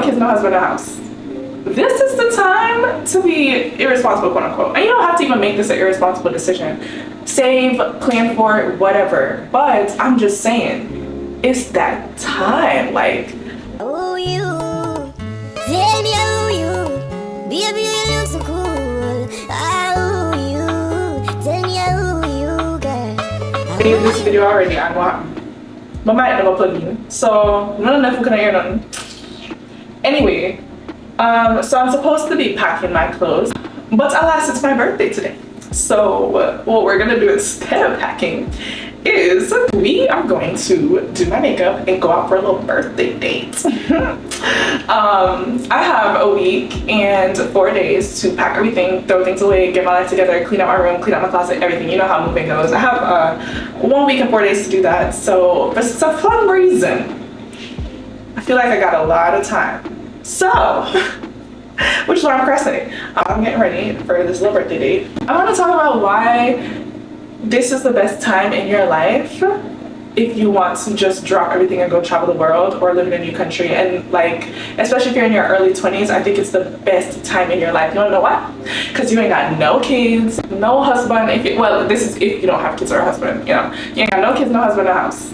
kids, no husband, no house. This is the time to be irresponsible, quote unquote. And you don't have to even make this an irresponsible decision. Save, plan for it, whatever. But I'm just saying, it's that time. Like, oh, you, tell me how you, baby, you look so cool. Oh, you, tell me how you, girl. I did this video already. I know what happened. My mic never plugged in. So, none of them can hear nothing. Anyway, so I'm supposed to be packing my clothes, but alas, it's my birthday today. So what we're gonna do instead of packing is we are going to do my makeup and go out for a little birthday date. I have a week and 4 days to pack everything, throw things away, get my life together, clean out my room, clean out my closet, everything. You know how moving goes. I have 1 week and 4 days to do that. So for some fun reason, I feel like I got a lot of time. So, which is why I'm procrastinating. I'm getting ready for this little birthday date. I want to talk about why this is the best time in your life if you want to just drop everything and go travel the world or live in a new country. And like, especially if you're in your early 20s, I think it's the best time in your life. You wanna know why? Because you ain't got no kids, no husband. Well, this is if you don't have kids or a husband, you know. You ain't got no kids, no husband, no house.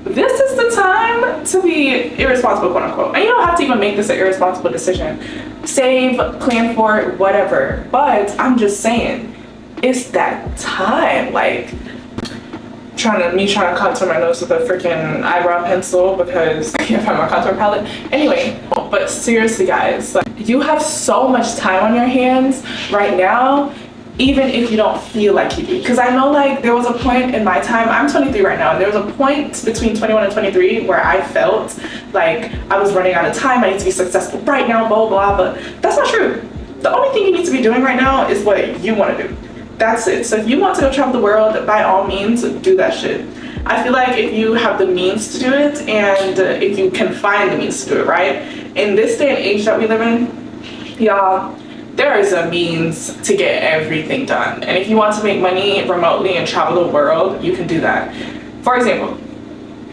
This is the time to be irresponsible, quote unquote. And you don't have to even make this an irresponsible decision. Save, plan for it, whatever. But I'm just saying, it's that time. Like, trying to contour my nose with a freaking eyebrow pencil because I can't find my contour palette. Anyway, but seriously guys, like, you have so much time on your hands right now, even if you don't feel like you do. Because I know, like, there was a point in my time, I'm 23 right now, and there was a point between 21 and 23 where I felt like I was running out of time, I need to be successful right now, blah, blah, but that's not true. The only thing you need to be doing right now is what you want to do. That's it. So if you want to go travel the world, by all means, do that shit. I feel like if you have the means to do it, and if you can find the means to do it, right? In this day and age that we live in, y'all, there is a means to get everything done. And if you want to make money remotely and travel the world, you can do that. For example,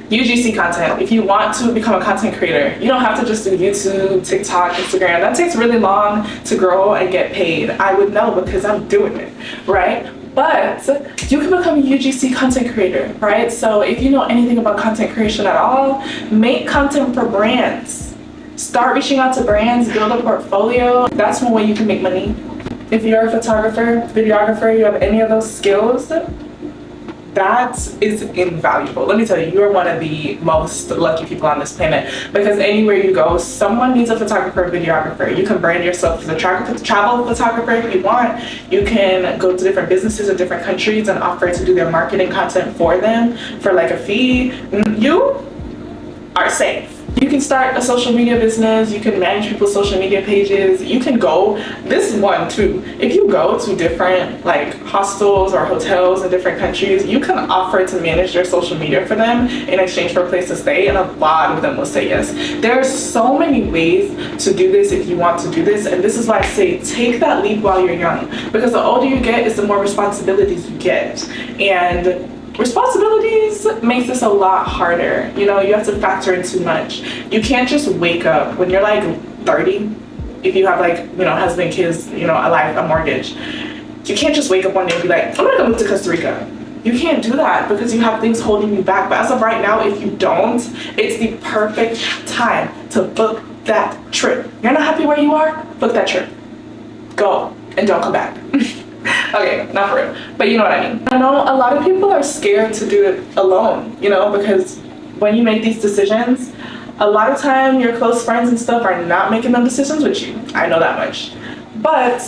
UGC content. If you want to become a content creator, you don't have to just do YouTube, TikTok, Instagram. That takes really long to grow and get paid. I would know because I'm doing it, right? But you can become a UGC content creator, right? So if you know anything about content creation at all, make content for brands. Start reaching out to brands, build a portfolio. That's one way you can make money. If you're a photographer, videographer, you have any of those skills, that is invaluable. Let me tell you, you're one of the most lucky people on this planet, because anywhere you go, someone needs a photographer or videographer. You can brand yourself as a travel photographer if you want. You can go to different businesses in different countries and offer to do their marketing content for them for like a fee. You are safe. You can start a social media business, you can manage people's social media pages, you can go, this one too, if you go to different like hostels or hotels in different countries, you can offer to manage their social media for them in exchange for a place to stay, and a lot of them will say yes. There are so many ways to do this if you want to do this, and this is why I say take that leap while you're young, because the older you get is the more responsibilities you get, and responsibilities makes this a lot harder. You know, you have to factor in too much. You can't just wake up when you're like 30, if you have like, you know, husband, kids, you know, a life, a mortgage. You can't just wake up one day and be like, I'm gonna go move to Costa Rica. You can't do that because you have things holding you back. But as of right now, if you don't, it's the perfect time to book that trip. You're not happy where you are? Book that trip. Go and don't come back. Okay, not for real, but you know what I mean. I know a lot of people are scared to do it alone, you know, because when you make these decisions, a lot of time your close friends and stuff are not making them decisions with you. I know that much. But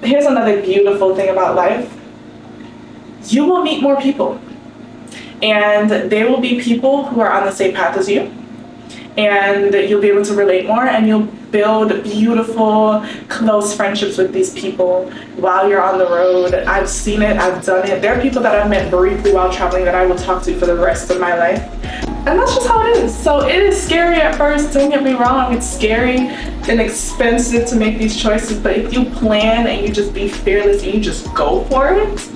here's another beautiful thing about life. You will meet more people, and there will be people who are on the same path as you, and you'll be able to relate more, and you'll build beautiful, close friendships with these people while you're on the road. I've seen it, I've done it. There are people that I've met briefly while traveling that I will talk to for the rest of my life. And that's just how it is. So it is scary at first, don't get me wrong. It's scary and expensive to make these choices, but if you plan and you just be fearless and you just go for it,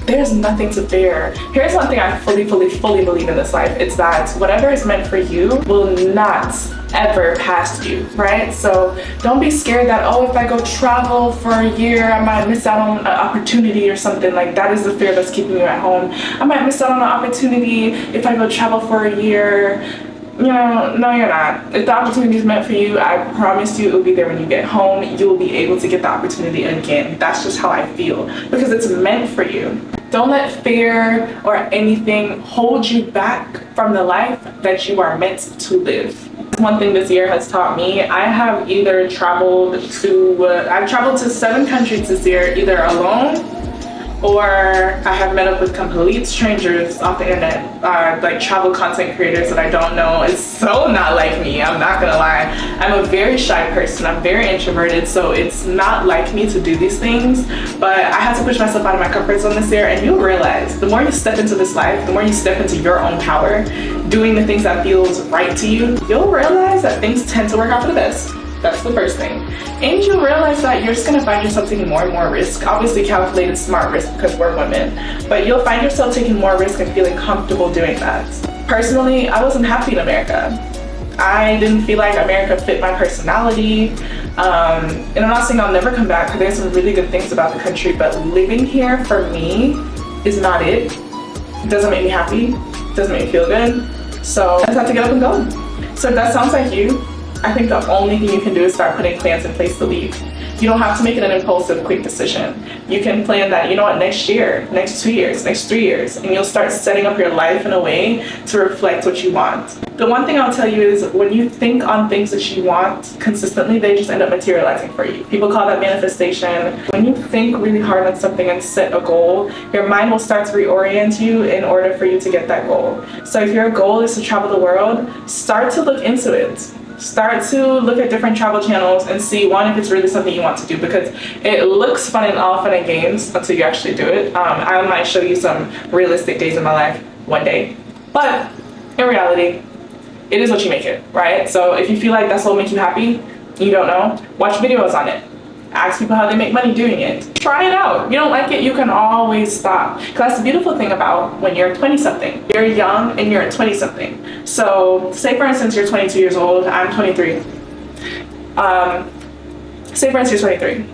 there's nothing to fear. Here's one thing I fully believe in this life. It's that whatever is meant for you will not ever past you, right? So don't be scared that, oh, if I go travel for a year, I might miss out on an opportunity or something. Like, that is the fear that's keeping you at home. I might miss out on an opportunity if I go travel for a year. You know, no, you're not. If the opportunity is meant for you, I promise you it will be there when you get home. You will be able to get the opportunity again. That's just how I feel, because it's meant for you. Don't let fear or anything hold you back from the life that you are meant to live. One thing this year has taught me, I've traveled to 7 countries this year, either alone or I have met up with complete strangers off the internet, like travel content creators that I don't know. It's so not like me, I'm not gonna lie. I'm a very shy person, I'm very introverted, so it's not like me to do these things, but I had to push myself out of my comfort zone this year, and you'll realize the more you step into this life, the more you step into your own power, doing the things that feels right to you, you'll realize that things tend to work out for the best. That's the first thing. And you'll realize that you're just gonna find yourself taking more and more risk. Obviously calculated, smart risk, because we're women. But you'll find yourself taking more risk and feeling comfortable doing that. Personally, I wasn't happy in America. I didn't feel like America fit my personality. And I'm not saying I'll never come back, because there's some really good things about the country, but living here for me is not it. It doesn't make me happy. It doesn't make me feel good. So I just have to get up and go. So if that sounds like you, I think the only thing you can do is start putting plans in place to leave. You don't have to make it an impulsive, quick decision. You can plan that, you know what, next year, next 2 years, next 3 years, and you'll start setting up your life in a way to reflect what you want. The one thing I'll tell you is when you think on things that you want consistently, they just end up materializing for you. People call that manifestation. When you think really hard on something and set a goal, your mind will start to reorient you in order for you to get that goal. So if your goal is to travel the world, start to look into it. Start to look at different travel channels and see, one, if it's really something you want to do, because it looks fun and all fun and games until you actually do it. I might show you some realistic days in my life one day, but in reality, it is what you make it, right? So if you feel like that's what will make you happy, you don't know, watch videos on it. Ask people how they make money doing it. Try it out. If you don't like it, you can always stop. Because that's the beautiful thing about when you're 20-something. You're young and you're 20-something. So say for instance you're 22 years old, I'm 23. Say for instance you're 23.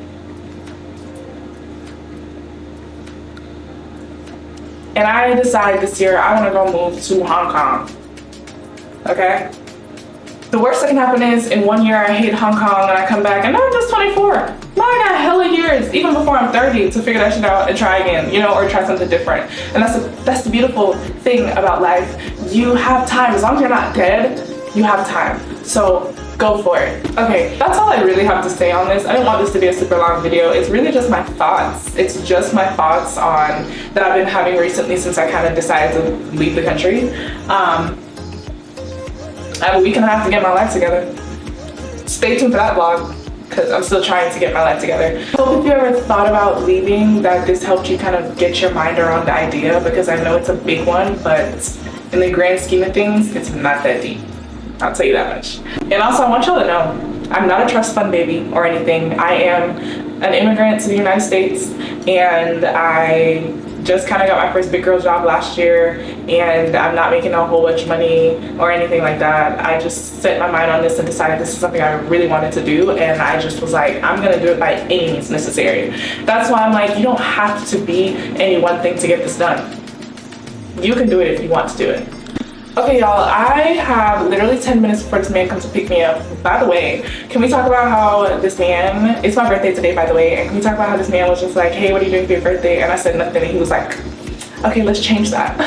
And I decide this year I want to go move to Hong Kong. Okay? The worst that can happen is in 1 year I hate Hong Kong and I come back and now I'm just 24. Now I got hella years, even before I'm 30, to figure that shit out and try again, you know, or try something different. And that's the beautiful thing about life. You have time. As long as you're not dead, you have time. So go for it. Okay, that's all I really have to say on this. I didn't want this to be a super long video. It's really just my thoughts. It's just my thoughts on that I've been having recently since I kind of decided to leave the country. I have a week and a half to get my life together. Stay tuned for that vlog, because I'm still trying to get my life together. I hope if you ever thought about leaving, that this helped you kind of get your mind around the idea, because I know it's a big one, but in the grand scheme of things, it's not that deep. I'll tell you that much. And also, I want y'all to know, I'm not a trust fund baby or anything. I am an immigrant to the United States, and I just kind of got my first big girl job last year, and I'm not making a whole bunch of money or anything like that. I just set my mind on this and decided this is something I really wanted to do, and I just was like, I'm gonna do it by any means necessary. That's why I'm like, you don't have to be any one thing to get this done. You can do it if you want to do it. Okay, y'all, I have literally 10 minutes before this man comes to pick me up. By the way, can we talk about how this man, it's my birthday today, by the way, and can we talk about how this man was just like, hey, what are you doing for your birthday? And I said nothing, and he was like, okay, let's change that.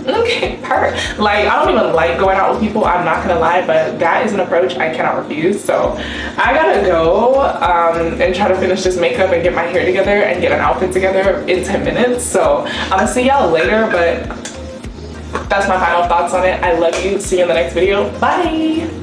Okay, perfect. Like, I don't even like going out with people, I'm not gonna lie, but that is an approach I cannot refuse. So I gotta go and try to finish this makeup and get my hair together and get an outfit together in 10 minutes. So I'm gonna see y'all later, but that's my final thoughts on it. I love you. See you in the next video. Bye.